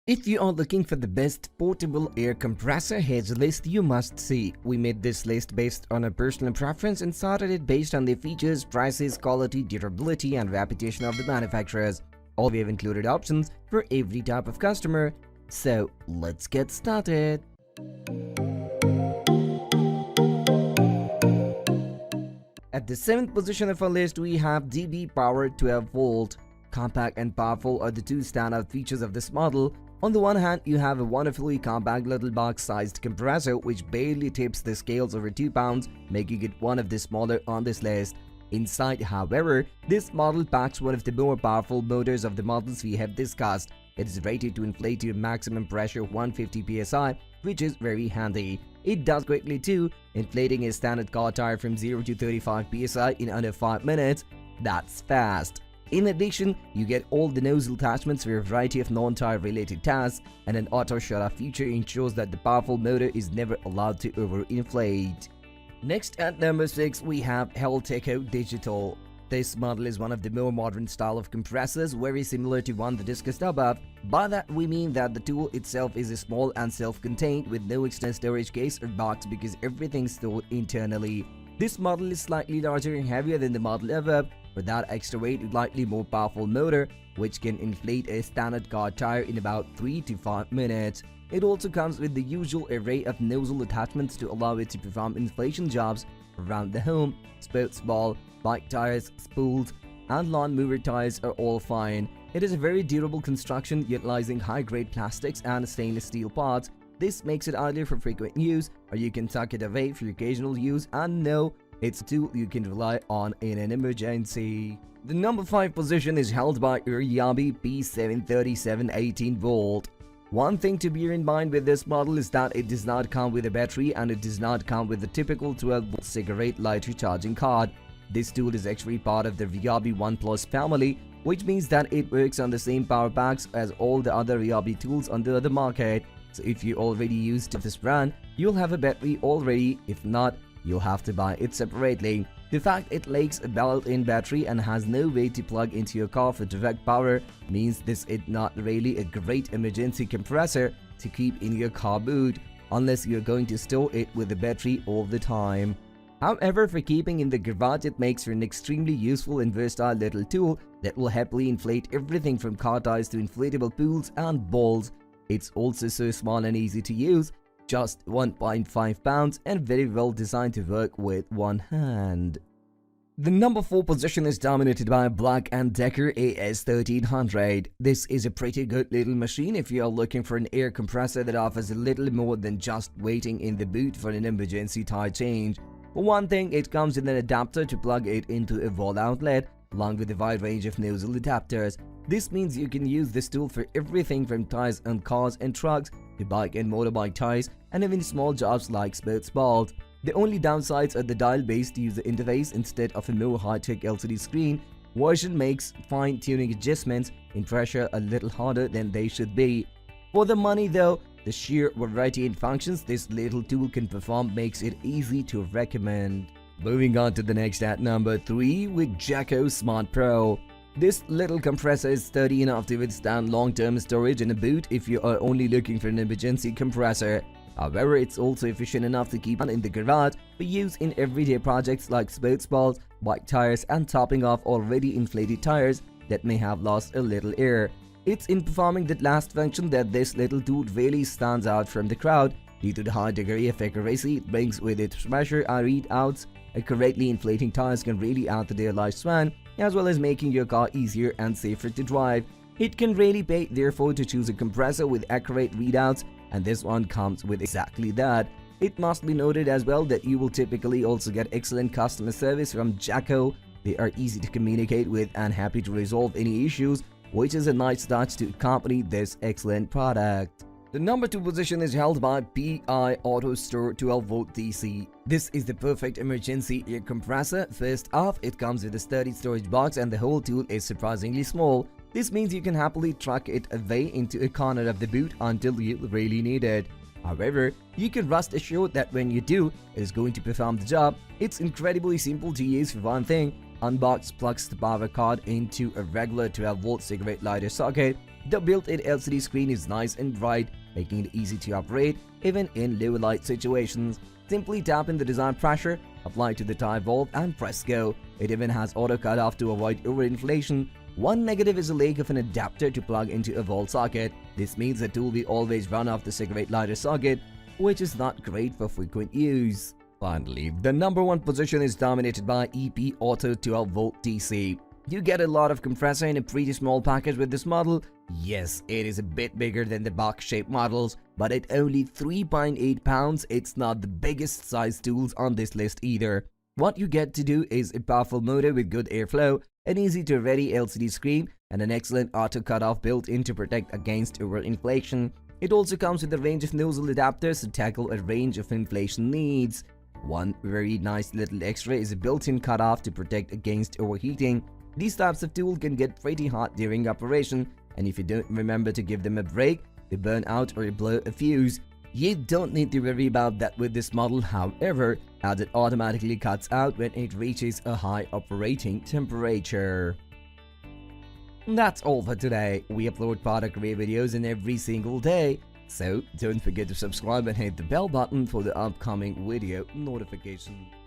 If you are looking for the best portable air compressor, here's a list you must see. We made this list based on a personal preference and sorted it based on their features, prices, quality, durability, and reputation of the manufacturers. All we have included options for every type of customer. So let's get started. At the 7th position of our list, we have DBPower 12 volt. Compact and powerful are the two standout features of this model. On the one hand, you have a wonderfully compact little box-sized compressor which barely tips the scales over 2 pounds, making it one of the smaller on this list. Inside, however, this model packs one of the more powerful motors of the models we have discussed. It is rated to inflate to a maximum pressure of 150 psi, which is very handy. It does quickly too, inflating a standard car tire from 0 to 35 psi in under 5 minutes. That's fast. In addition, you get all the nozzle attachments for a variety of non-tire related tasks, and an auto shut-off feature ensures that the powerful motor is never allowed to overinflate. Next, at number 6, we have Hellteko Digital. This model is one of the more modern style of compressors, very similar to one that discussed above. By that we mean that the tool itself is small and self-contained with no external storage case or box because everything's stored internally. This model is slightly larger and heavier than the model above. For that extra weight, a slightly more powerful motor, which can inflate a standard car tire in about 3 to 5 minutes. It also comes with the usual array of nozzle attachments to allow it to perform inflation jobs around the home. Sports ball, bike tires, spools, and lawn mower tires are all fine. It is a very durable construction utilizing high-grade plastics and stainless steel parts. This makes it ideal for frequent use, or you can tuck it away for occasional use, and no, it's a tool you can rely on in an emergency. The number 5 position is held by Ryobi P737 18 volt. One thing to bear in mind with this model is that it does not come with a battery and it does not come with the typical 12 volt cigarette lighter charging card. This tool is actually part of the Ryobi One Plus family, which means that it works on the same power packs as all the other Ryobi tools on the market. So if you already used this brand, you'll have a battery already. If not, you'll have to buy it separately. The fact it lacks a built-in battery and has no way to plug into your car for direct power means this is not really a great emergency compressor to keep in your car boot, unless you're going to store it with a battery all the time. However, for keeping in the garage, it makes for an extremely useful and versatile little tool that will happily inflate everything from car tires to inflatable pools and balls. It's also so small and easy to use, just 1.5 pounds and very well designed to work with one hand. The number 4 position is dominated by BLACKDECKER AS1300. This is a pretty good little machine if you are looking for an air compressor that offers a little more than just waiting in the boot for an emergency tire change. For one thing, it comes with an adapter to plug it into a wall outlet, along with a wide range of nozzle adapters. This means you can use this tool for everything from tires on cars and trucks to bike and motorbike tires, and even small jobs like sports balls. The only downsides are the dial-based user interface instead of a more high-tech LCD screen. Version makes fine-tuning adjustments in pressure a little harder than they should be. For the money though, the sheer variety in functions this little tool can perform makes it easy to recommend. Moving on to the next at number 3 with JACO SmartPro. This little compressor is sturdy enough to withstand long-term storage in a boot if you are only looking for an emergency compressor. However, it's also efficient enough to keep on in the garage for use in everyday projects like sports balls, bike tires, and topping off already inflated tires that may have lost a little air. It's in performing that last function that this little tool really stands out from the crowd due to the high degree of accuracy it brings with its pressure and readouts. Correctly inflating tires can really add to their lifespan, as well as making your car easier and safer to drive. It can really pay therefore to choose a compressor with accurate readouts, and this one comes with exactly that. It must be noted as well that you will typically also get excellent customer service from JACO. They are easy to communicate with and happy to resolve any issues, which is a nice touch to accompany this excellent product. The number 2 position is held by PI Autostore 12 volt DC. This is the perfect emergency air compressor. First off, it comes with a sturdy storage box and the whole tool is surprisingly small. This means you can happily truck it away into a corner of the boot until you really need it. However, you can rest assured that when you do, it is going to perform the job. It's incredibly simple to use for one thing. Unbox plugs the power cord into a regular 12 volt cigarette lighter socket The built-in LCD screen is nice and bright, making it easy to operate even in low light situations. Simply tap in the desired pressure, apply to the tie valve and press go. It even has auto cutoff to avoid overinflation. One negative is a lack of an adapter to plug into a wall socket. This means the tool will always run off the cigarette lighter socket, which is not great for frequent use. Finally, the number one position is dominated by EP Auto 12V DC. You get a lot of compressor in a pretty small package with this model. Yes, it is a bit bigger than the box-shaped models, but at only 3.8 pounds, it's not the biggest size tools on this list either. What you get to do is a powerful motor with good airflow, an easy-to-ready LCD screen, and an excellent auto cutoff built in to protect against overinflation. It also comes with a range of nozzle adapters to tackle a range of inflation needs. One very nice little extra is a built-in cutoff to protect against overheating. These types of tools can get pretty hot during operation, and if you don't remember to give them a break, they burn out or blow a fuse. You don't need to worry about that with this model, however, as it automatically cuts out when it reaches a high operating temperature. That's all for today. We upload product review videos in every single day, so don't forget to subscribe and hit the bell button for the upcoming video notification.